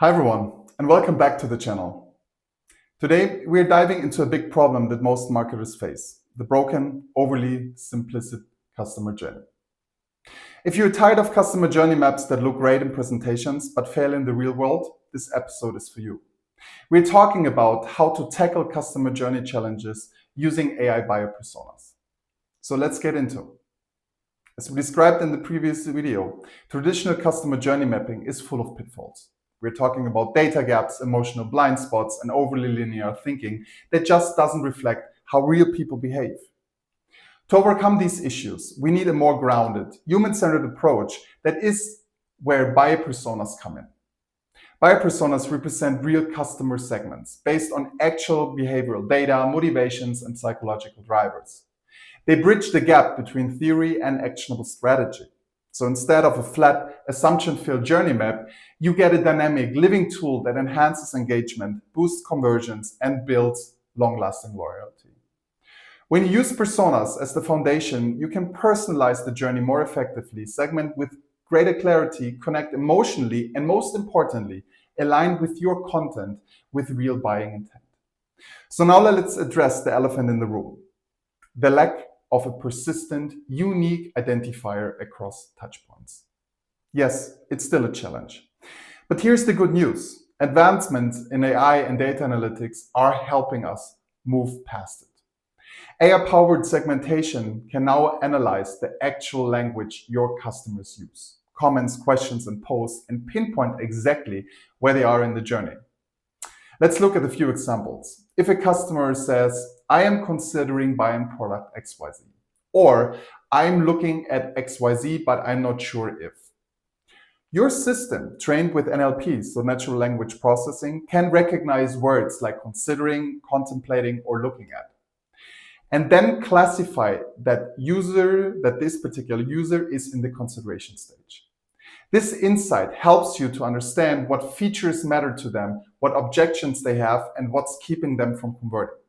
Hi everyone, and welcome back to the channel. Today we're diving into a big problem that most marketers face, the broken, overly simplistic customer journey. If you're tired of customer journey maps that look great in presentations but fail in the real world, this episode is for you. We're talking about how to tackle customer journey challenges using AI buyer personas. So let's get into it. As we described in the previous video, traditional customer journey mapping is full of pitfalls. We're talking about data gaps, emotional blind spots, and overly linear thinking that just doesn't reflect how real people behave. To overcome these issues, we need a more grounded, human-centered approach that is where buyer personas come in. Buyer personas represent real customer segments based on actual behavioral data, motivations, and psychological drivers. They bridge the gap between theory and actionable strategy. So instead of a flat, assumption-filled journey map, you get a dynamic, living tool that enhances engagement, boosts conversions, and builds long-lasting loyalty. When you use personas as the foundation, you can personalize the journey more effectively, segment with greater clarity, connect emotionally, and most importantly, align with your content with real buying intent. So now let's address the elephant in the room: the lack of a persistent, unique identifier across touchpoints. Yes, it's still a challenge. But here's the good news. Advancements in AI and data analytics are helping us move past it. AI-powered segmentation can now analyze the actual language your customers use, comments, questions, and posts, and pinpoint exactly where they are in the journey. Let's look at a few examples. If a customer says, "I am considering buying product XYZ," or "I'm looking at XYZ, but I'm not sure if," your system, trained with NLP, so natural language processing, can recognize words like considering, contemplating, or looking at, and then classify that this particular user is in the consideration stage. This insight helps you to understand what features matter to them, what objections they have, and what's keeping them from converting.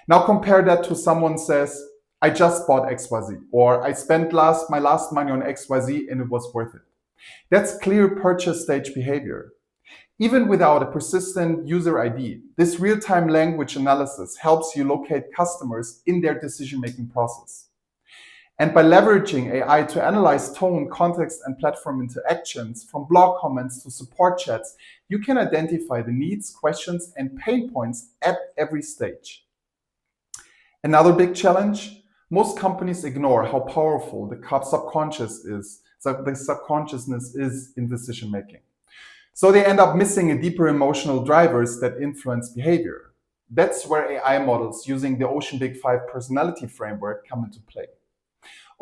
Now compare that to someone says, "I just bought XYZ," or "I spent my last money on XYZ and it was worth it." That's clear purchase stage behavior. Even without a persistent user ID, this real-time language analysis helps you locate customers in their decision-making process. And by leveraging AI to analyze tone, context, and platform interactions, from blog comments to support chats, you can identify the needs, questions, and pain points at every stage. Another big challenge: most companies ignore how powerful the subconsciousness is in decision making. So they end up missing a deeper emotional drivers that influence behavior. That's where AI models using the Ocean Big Five personality framework come into play.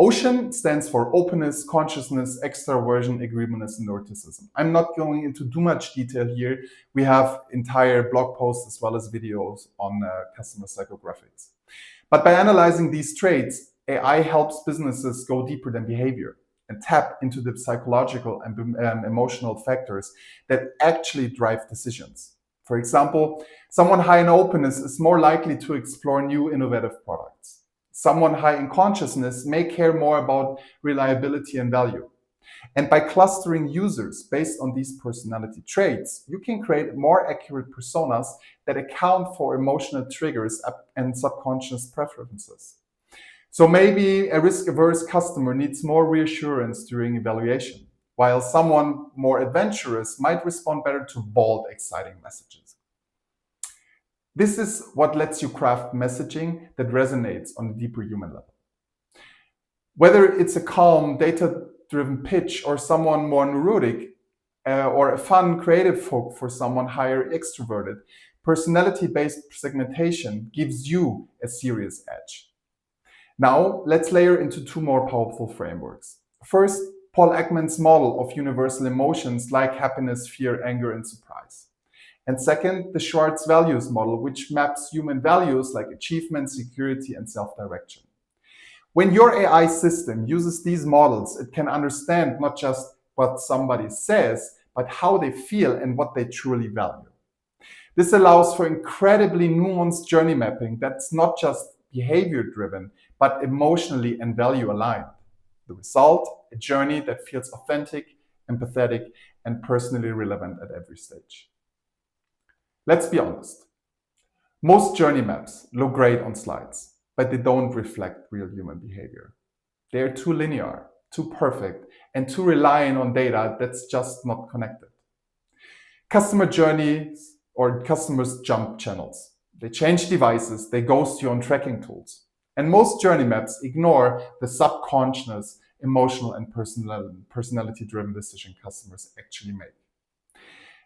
Ocean stands for openness, consciousness, extraversion, agreeableness, and neuroticism. I'm not going into too much detail here. We have entire blog posts as well as videos on customer psychographics. But by analyzing these traits, AI helps businesses go deeper than behavior and tap into the psychological and emotional factors that actually drive decisions. For example, someone high in openness is more likely to explore new innovative products. Someone high in consciousness may care more about reliability and value. And by clustering users based on these personality traits, you can create more accurate personas that account for emotional triggers and subconscious preferences. So maybe a risk-averse customer needs more reassurance during evaluation, while someone more adventurous might respond better to bold, exciting messages. This is what lets you craft messaging that resonates on a deeper human level. Whether it's a calm, data-driven pitch or someone more neurotic, or a fun, creative hook for someone higher extroverted, personality-based segmentation gives you a serious edge. Now, let's layer into two more powerful frameworks. First, Paul Ekman's model of universal emotions like happiness, fear, anger, and surprise. And second, the Schwartz values model, which maps human values like achievement, security, and self-direction. When your AI system uses these models, it can understand not just what somebody says, but how they feel and what they truly value. This allows for incredibly nuanced journey mapping that's not just behavior-driven, but emotionally and value-aligned. The result: a journey that feels authentic, empathetic, and personally relevant at every stage. Let's be honest. Most journey maps look great on slides, but they don't reflect real human behavior. They are too linear, too perfect, and too reliant on data that's just not connected. Customer journeys or customers jump channels. They change devices, they ghost you on tracking tools. And most journey maps ignore the subconscious, emotional, and personality-driven decision customers actually make.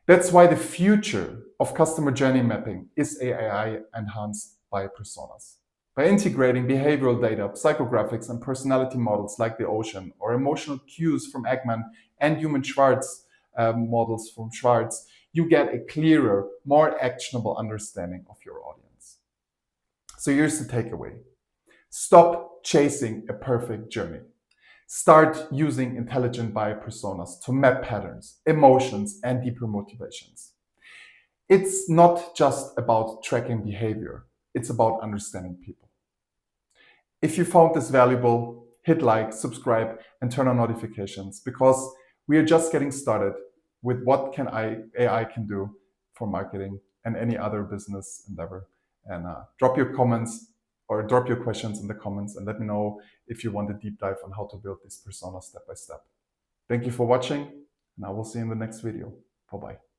That's why the future of customer journey mapping is AI enhanced by personas. By integrating behavioral data, psychographics, and personality models like the ocean, or emotional cues from Ekman and human Schwartz models from Schwartz, you get a clearer, more actionable understanding of your audience. So here's the takeaway. Stop chasing a perfect journey. Start using intelligent buyer personas to map patterns, emotions, and deeper motivations. It's not just about tracking behavior, it's about understanding people. If you found this valuable, hit like, subscribe, and turn on notifications, because we are just getting started with what AI can do for marketing and any other business endeavor. And drop your comments or drop your questions in the comments and let me know if you want a deep dive on how to build this persona step by step. Thank you for watching, and I will see you in the next video. Bye-bye.